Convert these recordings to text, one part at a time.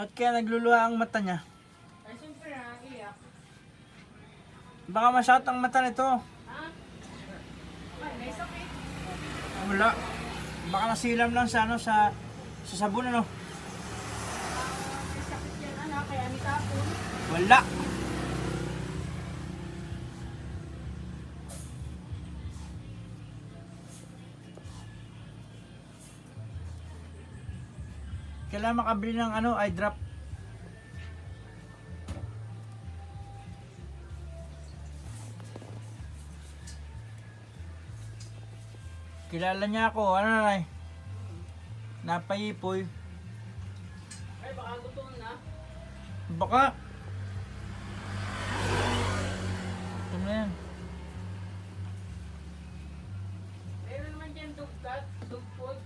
Ba't kaya nagluluha ang mata niya? Ay, siyempre naiyak. Baka masyot ang mata nito. Ha? Ay, may sakit. Wala. Baka nasilam lang sa ano sa sabon ano. May sakit yan, anak. Kaya nitapon. Wala. Kailangan makabili ng ano, eye drop. Kilala niya ako, ano nanay? Napaipoy. Ay, baka gutom na. Baka. Ito na yan. Meron naman dyan dugtat, dugpod.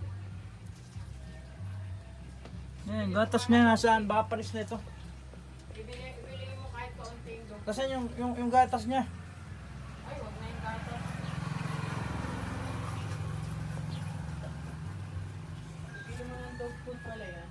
Yan, gatas niya nasaan? Baka palis na ito. Ibili mo kahit kaunting dugpod. Kasi yung gatas niya. Ay, wag na yung gatas. Ibili mo ng dugpod pala yan.